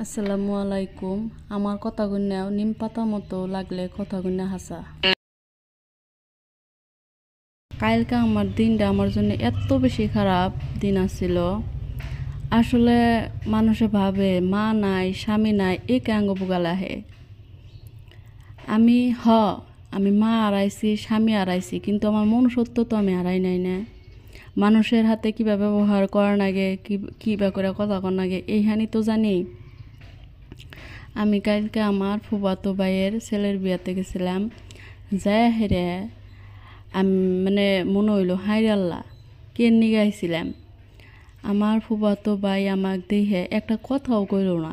আসসালামু আলাইকুম। আমার কথা গুন্নাও নিম পাতা মতো লাগলে কথা গুন্না হাসা। কালকে আমার দিনটা আমার জন্য এত বেশি খারাপ দিন আসছিল। আসলে মানুষে ভাবে মা নাই স্বামী নাই এ কাঙ্গ বুগাল আহে। আমি মা হারাইছি স্বামী হারাইছি, কিন্তু আমার মনুষ্যত্ব তো আমি হারাই নাই না। মানুষের হাতে কীভাবে ব্যবহার করার আগে কীভাবে করে কথা কর আগে এইখানি তো জানি। আমি কালকে আমার ফুফাতো ভাইয়ের ছেলের বিয়াতে গেছিলাম। যাই হেরে আমি মানে মনে হইলো হাইরে আল্লাহ কে নিয়ে গাইছিলাম। আমার ফুফাতো ভাই আমাকে দেখে একটা কথাও কইল না।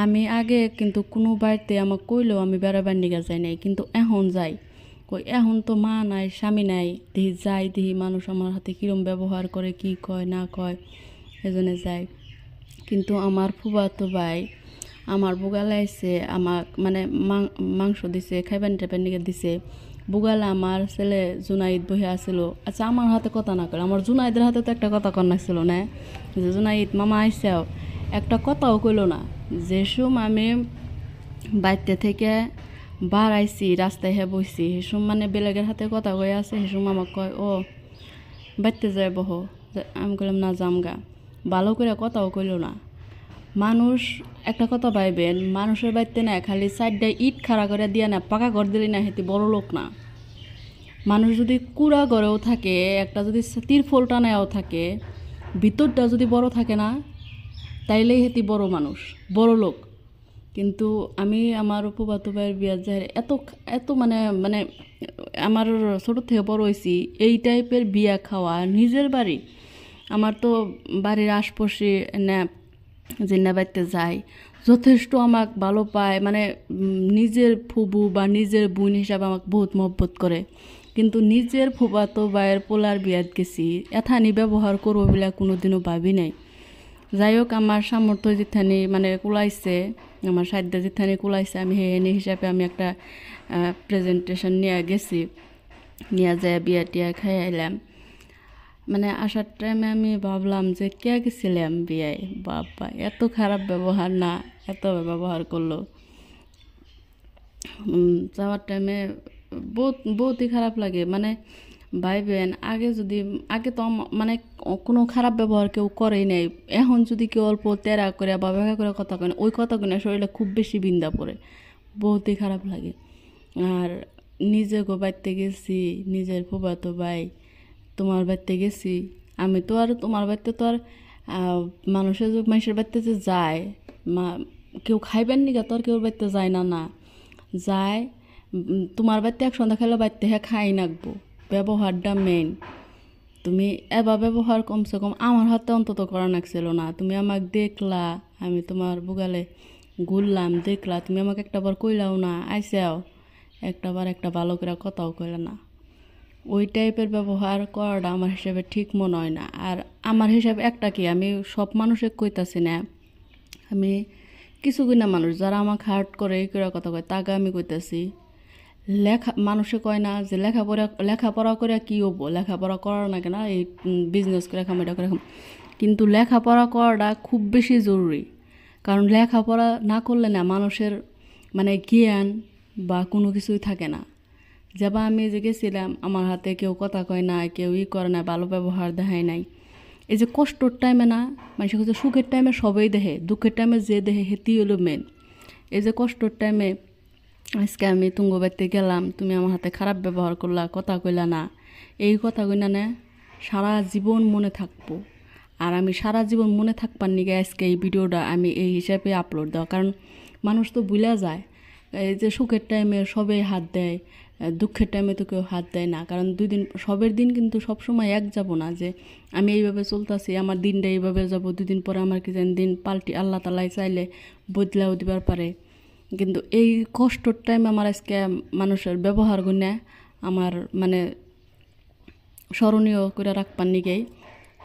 আমি আগে কিন্তু কোনো বাড়িতে আমাকে কইলেও আমি বেড়াবার নিয়ে যাই নাই, কিন্তু এখন যাই। কই এখন তো মা নাই স্বামী নাই, দেখি মানুষ আমার হাতে কীরকম ব্যবহার করে, কি কয় না কয়, এজন্য যাই। কিন্তু আমার ফুফাতো ভাই আমার বুগালে আইসে আমাক মানে মাংস দিছে, খাইবান টাইবার নিকে দিছে। বুগালে আমার ছেলে জুনাইদ বহে আসছিল। আচ্ছা আমার হাতে কথা না করে, আমার জুনাইদের হাতে তো একটা কথা কন্যা ছিল না, যে জুনাইদ মামা আইসাও একটা কথাও কইল না। যেসম আমি বাইতে থেকে বাড়াইছি রাস্তায় হে বইছি, সেসম মানে বেলেগের হাতে কথা কয়ে আছে। সেসম আমাকে কয় ও বাইতে যায় বহ। আমি কইলাম না জামগা। ভালো করে কথাও কইল না। মানুষ একটা কথা পাইবেন, মানুষের বাড়িতে না খালি সাইডটায় ইট খাড়া করে দিয়ে না পাকা ঘর দিলে না হেতি বড় লোক না। মানুষ যদি কুড়া ঘরেও থাকে, একটা যদি তিরফল টানায়ও থাকে, ভিতরটা যদি বড় থাকে না, তাইলেই হেতি বড় মানুষ, বড় লোক। কিন্তু আমি আমার ফুফাতো ভাইয়ের বিয়ার যাই এত এত মানে মানে আমার ছোটো থেকে বড় হয়েছি এই টাইপের বিয়া খাওয়া। নিজের বাড়ি আমার তো বাড়ির আশপাশে না জিন্না বাড়িতে যায় যথেষ্ট আমাকে ভালো পায়, মানে নিজের ফুবু বা নিজের বোন হিসাবে আমাকে বহুত মহব্বত করে। কিন্তু নিজের ফুফাতো ভাইয়ের পোলার বিয়াত গেছি এথানি ব্যবহার করবো বলে কোনোদিনও ভাবি নাই। যাই হোক, আমার সামর্থ্য যেখানে মানে কুলাইছে, আমার সাধ্য যেখানে কুলাইছে, আমি হেনি হিসাবে আমি একটা প্রেজেন্টেশন নিয়ে গেছি, নিয়ে যায় বিয়া টিয়া খাই আইলাম। মানে আসার টাইমে আমি ভাবলাম যে কে গেছিলাম বিয়ায়, বাবা এত খারাপ ব্যবহার না, এত ব্যবহার করলো। যাওয়ার টাইমে বহুতই খারাপ লাগে। মানে ভাইবেন আগে তো মানে কোনো খারাপ ব্যবহার কেউ করেই নাই। এখন যদি কেউ অল্প তেরা করে বা ব্যাখ্যা করে কথা কয়, ওই কথা কয় শরীরে খুব বেশি বিন্দা পড়ে, বহুতই খারাপ লাগে। আর নিজে গো বাড়িতে গেছি, নিজের ফুফাতো ভাই তোমার বাড়িতে গেছি। আমি তো আর তোমার বাড়িতে তো আর মানুষের বাড়িতে যে যায় কেউ খাইবেন নিগা তো আর কেউ বাড়িতে যায় না না যায়। তোমার বাড়িতে এক সন্ধ্যা খেলে বাড়িতে হ্যাঁ খাই নাকবো, ব্যবহারটা মেন। তুমি এবার ব্যবহার কমসে কম আমার হাতে অন্তত করা নাকছিল না। তুমি আমাকে দেখলা, আমি তোমার বুগালে ঘুরলাম, দেখলা, তুমি আমাকে একটাবার কইলাও না, আইসাও একটাবার একটা ভালো করে কথাও কইলে না। ওই টাইপের ব্যবহার করাটা আমার হিসেবে ঠিক মনে হয় না। আর আমার হিসাবে একটা কি, আমি সব মানুষে কইতাছি না, আমি কিছু কিনা মানুষ যারা আমাকে হার্ট করে এই করে কথা কয় তাকে আমি কইতাছি। মানুষে কয় না যে লেখাপড়া করে কী হবো, লেখাপড়া করার না কেনা এই বিজনেস করে খাম, এটা করে খাম। কিন্তু লেখাপড়া করাটা খুব বেশি জরুরি। কারণ লেখাপড়া না করলে না মানুষের মানে জ্ঞান বা কোনো কিছুই থাকে না। যেবা আমি যে গেছিলাম, আমার হাতে কেউ কথা কয় না, কেউ করে না, ভালো ব্যবহার দেখায় নাই। এই যে কষ্টর টাইমে না মানুষের কাছে, সুখের টাইমে সবাই দেখে, দুঃখের টাইমে যে দেখে হেতি হলো মেন। এই যে কষ্টর টাইমে আজকে আমি তুঙ্গ বাড়িতে গেলাম, তুমি আমার হাতে খারাপ ব্যবহার করলা, কথা কইলা না, এই কথা কইনা না সারা জীবন মনে থাকবো। আর আমি সারা জীবন মনে থাকবার নিগে আজকে এই ভিডিওটা আমি এই হিসাবে আপলোড দেওয়া। কারণ মানুষ তো ভুলে যায়, এই যে সুখের টাইমে সবাই হাত দেয়, দুঃখের টাইমে তো কেউ হাত দেয় না। কারণ সবের দিন কিন্তু সবসময় এক যাব না, যে আমি এইভাবে চলতেছি আমার দিনটা এইভাবে যাব, 2 দিন পরে আমার কি যেন দিন পাল্টি আল্লাহ তালাই চাইলে বদলাও দিবার পারে। কিন্তু এই কষ্টর টাইম আমার আজকে মানুষের ব্যবহার গুণে আমার মানে স্মরণীয় করে রাখবার নিগেই,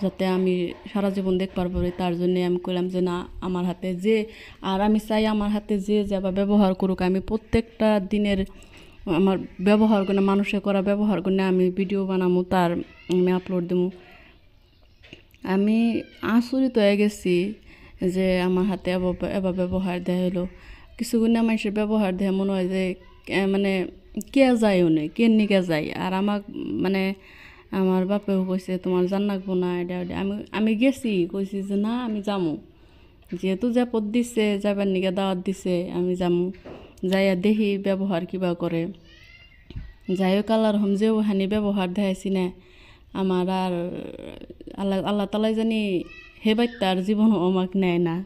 যাতে আমি সারা জীবন দেখবার পারি। তার জন্যে আমি কইলাম যে না, আমার হাতে যে, আর আমি চাই আমার হাতে যে যাবা ব্যবহার করুক, আমি প্রত্যেকটা দিনের আমার ব্যবহার করে মানুষে করা ব্যবহার করে আমি ভিডিও বানাবো, তার আমি আপলোড দেবো। আমি আচরিত হয়ে গেছি যে আমার হাতে এবার ব্যবহার দেয়া হলো কিছুগুণা মানুষের ব্যবহার দেয়া মনে হয় যে মানে কে যায় উনি কে নিকে যায় আর আমাক মানে আমার বাপেও কইছে তোমার জান লাগবো না এটা ওটা। আমি গেছি কইছি যে না আমি যামু যেহেতু যে পদ দিছে যাবার নিকে দাওয়াত দিছে আমি যামু যাইয়া দেখি ব্যবহার কিবা করে যাই হোক আল্লাহর রহম যেও হানি ব্যবহার দেখাইছি না আমার আর আল্লাহ তালাই জানি হে বাচ্চার জীবন আমাকে নেয় না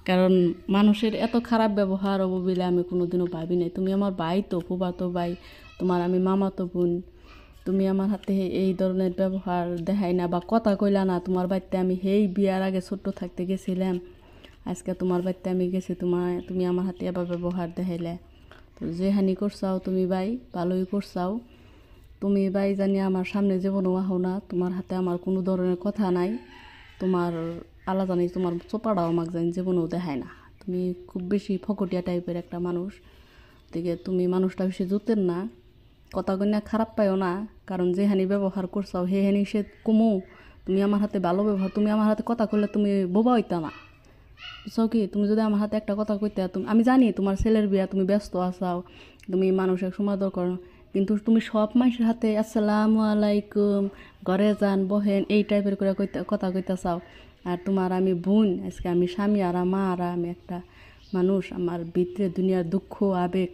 কারণ মানুষের এত খারাপ ব্যবহার হবো বলে আমি কোনোদিনও ভাবি নাই তুমি আমার ভাই তো ফুফাতো ভাই তোমার আমি মামাতো বোন তুমি আমার হাতে এই ধরনের ব্যবহার দেখাই না বা কথা কইলা না তোমার বাড়িতে আমি হেই বিয়ার আগে ছোট্ট থাকতে গেছিলাম আজকে তোমার বাড়িতে আমি গেছি তুমি আমার হাতে আবার ব্যবহার দেখাইলে তো যে হানি করছাও তুমি ভাই ভালোই করছাও তুমি ভাই জানি আমার সামনে জীবনও আহো না তোমার হাতে আমার কোনো ধরনের কথা নাই তোমার আল্লাহ জানি তোমার চোপাটাও আমাকে জানি জীবনেও দেখায় না তুমি খুব বেশি ফকটিয়া টাইপের একটা মানুষ থেকে তুমি মানুষটা বেশি জুতের না কথা কন্যা খারাপ পাইও না কারণ যে হানি ব্যবহার করছাও হে হানি সে কমু তুমি আমার হাতে ভালো ব্যবহার তুমি আমার হাতে কথা কইলে তুমি বোবা হইতা না বুঝছো কি তুমি যদি আমার হাতে একটা কথা কইতে তুমি আমি জানি তোমার ছেলের বিয়া তুমি ব্যস্ত আসাও তুমি মানুষের সমাদর করো কিন্তু তুমি সব মানুষের হাতে আসসালামু আলাইকুম ঘরে যান বহেন এই টাইপের করে কথা কইতে চাও আর তোমার আমি বোন আজকে আমি স্বামী আর মা আর আমি একটা মানুষ আমার ভিতরে দুনিয়ার দুঃখ আবেগ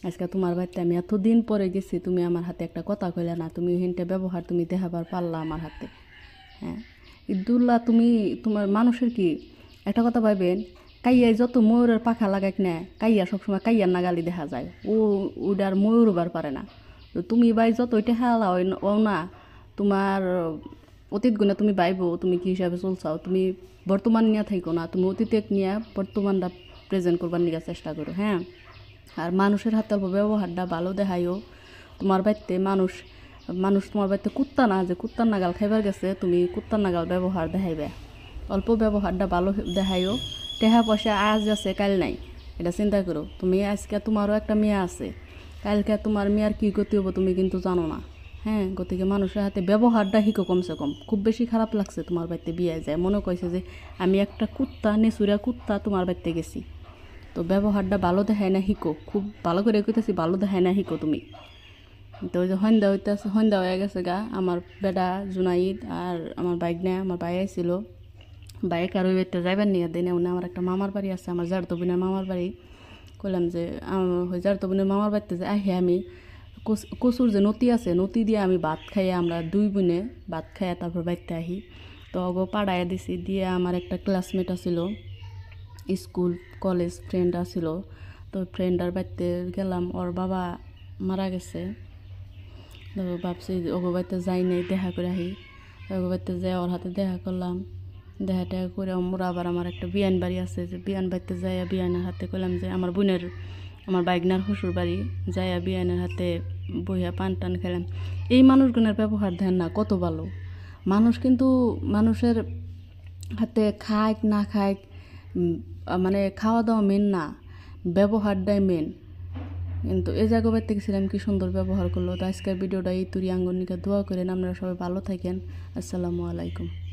আজকে তোমার বাড়িতে আমি এতদিন পরে গেছি তুমি আমার হাতে একটা কথা কইলে না তুমি হিনটা ব্যবহার তুমি দেখাবার পারলা আমার হাতে হ্যাঁ ইদুল্লাহ তুমি তোমার মানুষের কি একটা কথা ভাবেন কাইয়ায় যত ময়ূরের পাখা লাগাইক না কাইয়া সবসময় কাইয়ার নাগালি দেখা যায় ওটার ময়ূর বার পারে না তো তুমি ভাই যত ওইটা হালা ও না তোমার অতীত গুণে তুমি বাইবো তুমি কি হিসাবে চলছাও তুমি বর্তমান নিয়ে থাইকো না তুমি অতীতে নিয়ে বর্তমানটা প্রেজেন্ট করবার নিয়ে চেষ্টা করো হ্যাঁ আর মানুষের হাতে অল্প ব্যবহারটা ভালো দেখাইও তোমার বাড়িতে মানুষ তোমার বাড়িতে কুত্তা না যে কুত্তার নাগাল খাইবার গেছে তুমি কুত্তার নাগাল ব্যবহার দেখাইবে অল্প ব্যবহারটা ভালো দেখাইও টেহা পয়সা আজ আছে কাল নাই এটা চিন্তা করো তুমি আজকে তোমারও একটা মেয়ে আছে কালকে তোমার মেয়ের কী গতি হবো তুমি কিন্তু জানো না হ্যাঁ গতিকে মানুষের হাতে ব্যবহারটা শিখো কমসে কম খুব বেশি খারাপ লাগছে তোমার বাড়িতে বিয়ে যায় মনে কইছে যে আমি একটা কুত্তা নেচুরা কুত্তা তোমার বাড়িতে গেছি তো ব্যবহারটা ভালো দেখায় না শিখো খুব ভালো করে কইতেছি ভালো দেখায় না শিখো তুমি তো ওই যে সন্ধ্যা হয়ে গেছে গা আমার বেটা জুনাইদ আর আমার বাইক নেয় আমার ভাই আইছিল বাইক আর ওই বাড়িতে যাইবার নিয়ে দেয় উনি আমার একটা মামার বাড়ি আছে আমার জারতবিনের মামার বাড়ি কইলাম যে ওই জারতবিনের মামার বাড়িতে যে আহে আমি কচুর যে নদী আছে নদী দিয়ে আমি ভাত খাইয়ে আমরা দুই বোনে ভাত খাইয়ে তারপর বাড়িতে আহি তো ওগো পাড়াইয়া দিছি দিয়ে আমার একটা ক্লাসমেট আছিল স্কুল কলেজ ফ্রেন্ড আছিল তো ফ্রেন্ডার বাড়িতে গেলাম ওর বাবা মারা গেছে তো ভাবছি ওগো বাড়িতে যাই নাই দেখা করে আহি ওগো বাড়িতে যাই ওর হাতে দেখা করলাম দেখা টেকা করে মোরা আবার আমার একটা বিয়ান বাড়ি আছে যে বিয়ান বাড়িতে যাইয়া বিয়ানের হাতে করলাম যে আমার বাইগনার শ্বশুর বাড়ি যাইয়া বিয়ানের হাতে বইয়া পান টান খেলাম এই মানুষগুলোর ব্যবহার দেন না কত ভালো মানুষ কিন্তু মানুষের হাতে খায় না খায় মানে খাওয়া দাওয়া মেন না ব্যবহারটাই মেন কিন্তু এই জায়গা বাড়িতে গেছিলাম কি সুন্দর ব্যবহার করলো তো আজকের ভিডিওটা এই তুরি আঙ্গনিকা দোয়া করেন আপনারা সবাই ভালো থাকেন আসসালামু আলাইকুম।